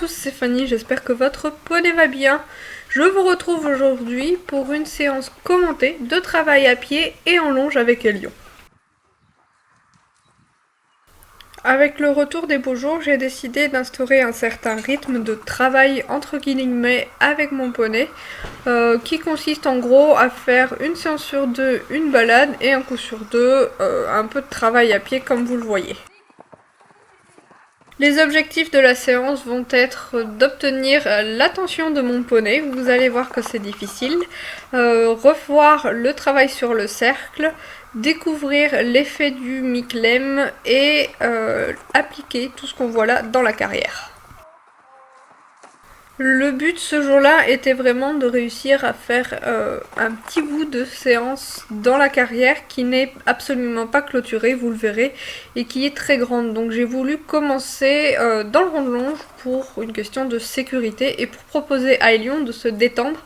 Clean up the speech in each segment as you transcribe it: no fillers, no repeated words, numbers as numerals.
tous, c'est Fanny, j'espère que votre poney va bien. Je vous retrouve aujourd'hui pour une séance commentée de travail à pied et en longe avec Elion. Avec le retour des beaux jours, j'ai décidé d'instaurer un certain rythme de travail entre guillemets avec mon poney, qui consiste en gros à faire une séance sur deux, une balade et un coup sur deux, un peu de travail à pied comme vous le voyez. Les objectifs de la séance vont être d'obtenir l'attention de mon poney, vous allez voir que c'est difficile, revoir le travail sur le cercle, découvrir l'effet du mi-clem et appliquer tout ce qu'on voit là dans la carrière. Le but ce jour-là était vraiment de réussir à faire un petit bout de séance dans la carrière qui n'est absolument pas clôturée, vous le verrez, et qui est très grande. Donc j'ai voulu commencer dans le rond de longe pour une question de sécurité et pour proposer à Elion de se détendre.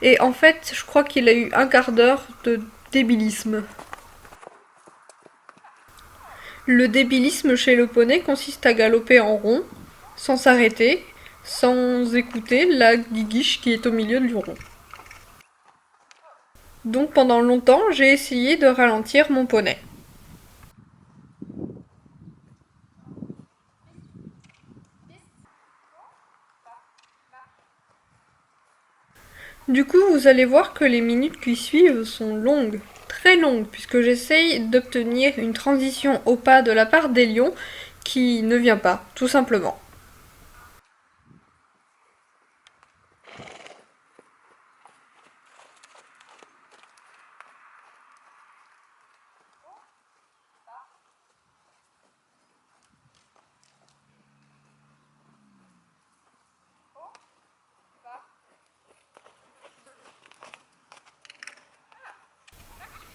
Et en fait, je crois qu'il a eu un quart d'heure de débilisme. Le débilisme chez le poney consiste à galoper en rond, sans s'arrêter, sans écouter la guiguiche qui est au milieu du rond. Donc pendant longtemps, j'ai essayé de ralentir mon poney. Du coup, vous allez voir que les minutes qui suivent sont longues, très longues, puisque j'essaye d'obtenir une transition au pas de la part d'Elion qui ne vient pas, tout simplement.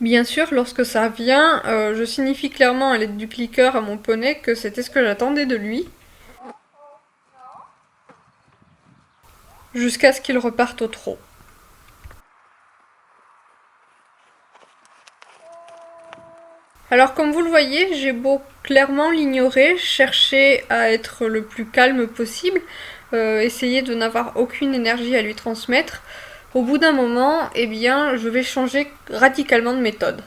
Bien sûr, lorsque ça vient, je signifie clairement à l'aide du clicker à mon poney que c'était ce que j'attendais de lui, jusqu'à ce qu'il reparte au trot. Alors comme vous le voyez, j'ai beau clairement l'ignorer, chercher à être le plus calme possible, essayer de n'avoir aucune énergie à lui transmettre, au bout d'un moment, eh bien, je vais changer radicalement de méthode.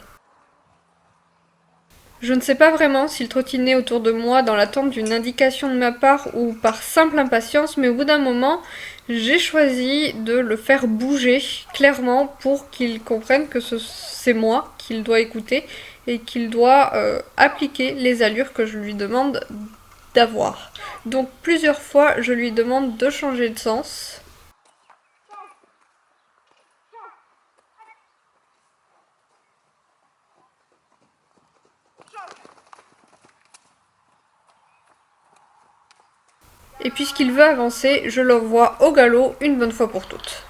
Je ne sais pas vraiment s'il trottinait autour de moi dans l'attente d'une indication de ma part ou par simple impatience, mais au bout d'un moment, j'ai choisi de le faire bouger clairement pour qu'il comprenne que c'est moi qu'il doit écouter et qu'il doit appliquer les allures que je lui demande d'avoir. Donc plusieurs fois, je lui demande de changer de sens. Et puisqu'il veut avancer, je l'envoie au galop une bonne fois pour toutes.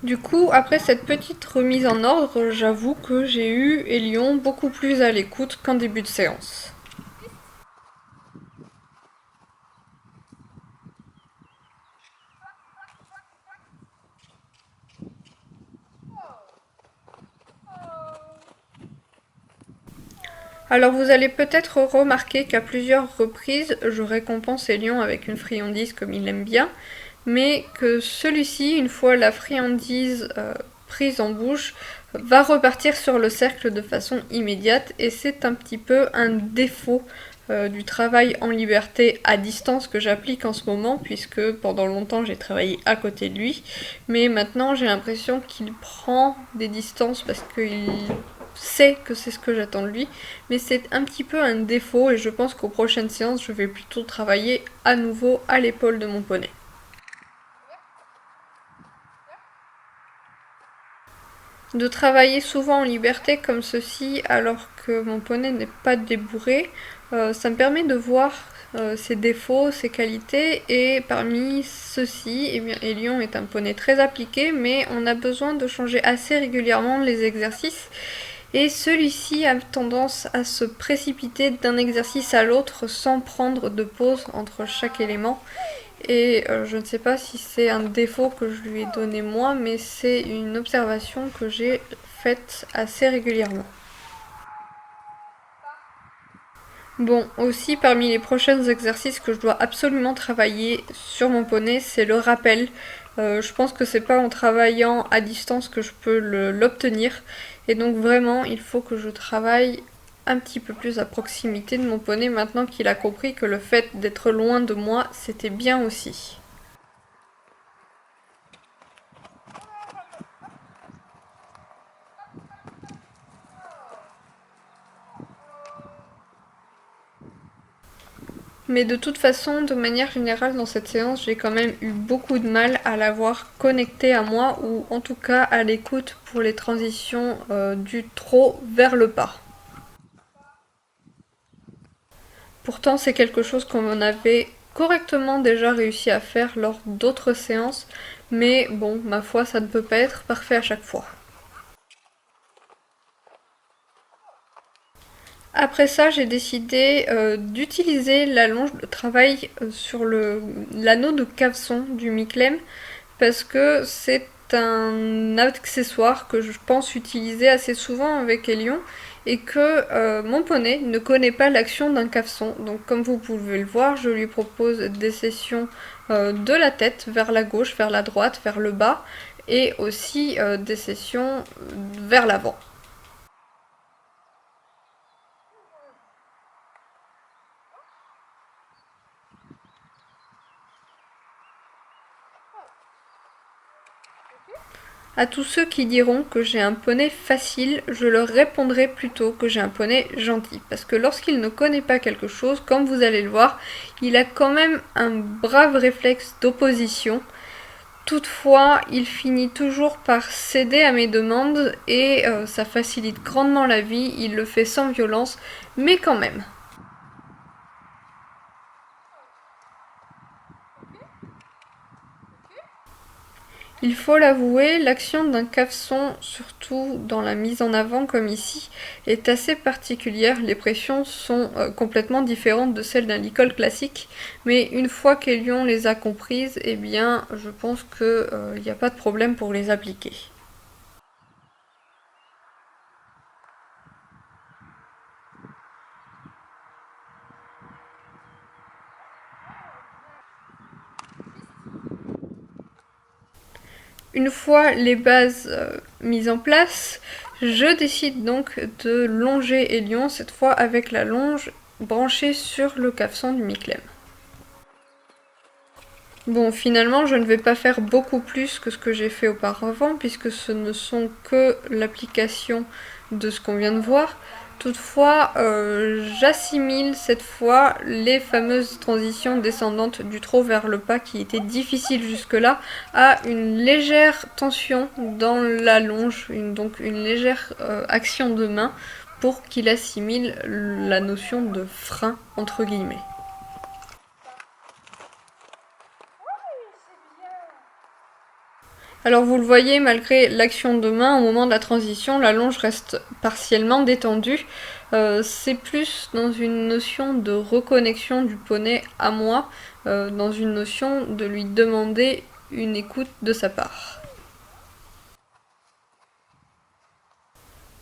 Du coup, après cette petite remise en ordre, j'avoue que j'ai eu Elion beaucoup plus à l'écoute qu'en début de séance. Alors vous allez peut-être remarquer qu'à plusieurs reprises, je récompense Elion avec une friandise comme il aime bien, mais que celui-ci, une fois la friandise prise en bouche, va repartir sur le cercle de façon immédiate, et c'est un petit peu un défaut du travail en liberté à distance que j'applique en ce moment, puisque pendant longtemps j'ai travaillé à côté de lui, mais maintenant j'ai l'impression qu'il prend des distances parce qu'il sait que c'est ce que j'attends de lui, mais c'est un petit peu un défaut et je pense qu'aux prochaines séances je vais plutôt travailler à nouveau à l'épaule de mon poney. De travailler souvent en liberté comme ceci alors que mon poney n'est pas débourré, ça me permet de voir ses défauts, ses qualités, et parmi ceux-ci, eh bien, Elion est un poney très appliqué, mais on a besoin de changer assez régulièrement les exercices, et celui-ci a tendance à se précipiter d'un exercice à l'autre sans prendre de pause entre chaque élément. Et je ne sais pas si c'est un défaut que je lui ai donné moi, mais c'est une observation que j'ai faite assez régulièrement. Bon, aussi parmi les prochains exercices que je dois absolument travailler sur mon poney, c'est le rappel. Je pense que c'est pas en travaillant à distance que je peux l'obtenir. Et donc vraiment, il faut que je travaille un petit peu plus à proximité de mon poney maintenant qu'il a compris que le fait d'être loin de moi, c'était bien aussi. Mais de toute façon, de manière générale, dans cette séance, j'ai quand même eu beaucoup de mal à l'avoir connecté à moi, ou en tout cas à l'écoute pour les transitions du trot vers le pas. Pourtant, c'est quelque chose qu'on avait correctement déjà réussi à faire lors d'autres séances, mais bon, ma foi, ça ne peut pas être parfait à chaque fois. Après ça, j'ai décidé d'utiliser la longe de travail sur l'anneau de cavesson du Miclem parce que c'est un accessoire que je pense utiliser assez souvent avec Elion et que mon poney ne connaît pas l'action d'un cavesson. Donc comme vous pouvez le voir, je lui propose des sessions de la tête vers la gauche, vers la droite, vers le bas et aussi des sessions vers l'avant. À tous ceux qui diront que j'ai un poney facile, je leur répondrai plutôt que j'ai un poney gentil. Parce que lorsqu'il ne connaît pas quelque chose, comme vous allez le voir, il a quand même un brave réflexe d'opposition. Toutefois, il finit toujours par céder à mes demandes et ça facilite grandement la vie. Il le fait sans violence, mais quand même. Il faut l'avouer, l'action d'un cavesson, surtout dans la mise en avant comme ici, est assez particulière. Les pressions sont complètement différentes de celles d'un licol classique, mais une fois qu'Elion les a comprises, eh bien, je pense qu'il n'y a pas de problème pour les appliquer. Une fois les bases mises en place, je décide donc de longer Elion, cette fois avec la longe branchée sur le cavesson du Miclem. Bon, finalement, je ne vais pas faire beaucoup plus que ce que j'ai fait auparavant, puisque ce ne sont que l'application de ce qu'on vient de voir. Toutefois, j'assimile cette fois les fameuses transitions descendantes du trot vers le pas qui étaient difficiles jusque-là à une légère tension dans la longe, donc une légère action de main pour qu'il assimile la notion de frein entre guillemets. Alors vous le voyez, malgré l'action de main, au moment de la transition, la longe reste partiellement détendue. C'est plus dans une notion de reconnexion du poney à moi, dans une notion de lui demander une écoute de sa part.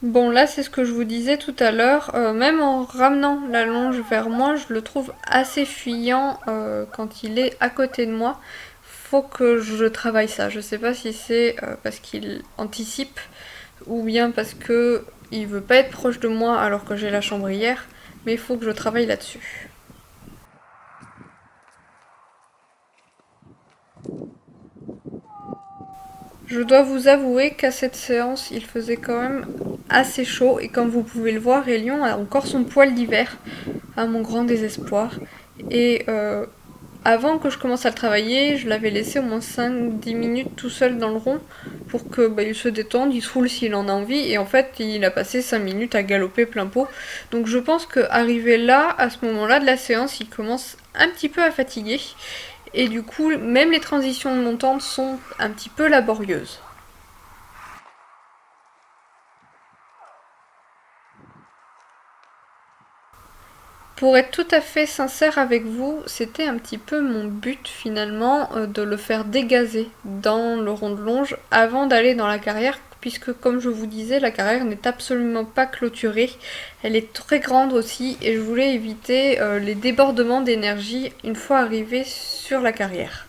Bon, là c'est ce que je vous disais tout à l'heure, même en ramenant la longe vers moi, je le trouve assez fuyant quand il est à côté de moi. Faut que je travaille ça. Je sais pas si c'est parce qu'il anticipe ou bien parce que il veut pas être proche de moi alors que j'ai la chambrière, mais il faut que je travaille là-dessus. Je dois vous avouer qu'à cette séance, il faisait quand même assez chaud et comme vous pouvez le voir, Elion a encore son poil d'hiver, à mon grand désespoir. Et avant que je commence à le travailler, je l'avais laissé au moins 5-10 minutes tout seul dans le rond pour que il se détende, il se roule s'il en a envie, et en fait il a passé 5 minutes à galoper plein pot. Donc je pense qu'arrivé là, à ce moment-là de la séance, il commence un petit peu à fatiguer, et du coup même les transitions montantes sont un petit peu laborieuses. Pour être tout à fait sincère avec vous, c'était un petit peu mon but finalement de le faire dégazer dans le rond de longe avant d'aller dans la carrière, puisque comme je vous disais, la carrière n'est absolument pas clôturée, elle est très grande aussi et je voulais éviter les débordements d'énergie une fois arrivé sur la carrière.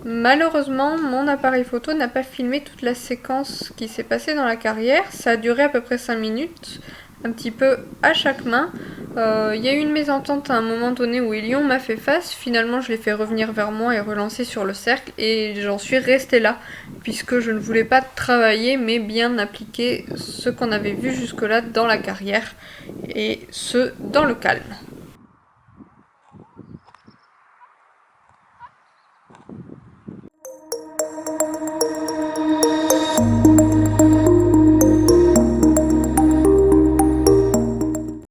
Malheureusement, mon appareil photo n'a pas filmé toute la séquence qui s'est passée dans la carrière, ça a duré à peu près 5 minutes, un petit peu à chaque main. Il y a eu une mésentente à un moment donné où Elion m'a fait face, finalement je l'ai fait revenir vers moi et relancer sur le cercle et j'en suis restée là, puisque je ne voulais pas travailler mais bien appliquer ce qu'on avait vu jusque là dans la carrière et ce dans le calme.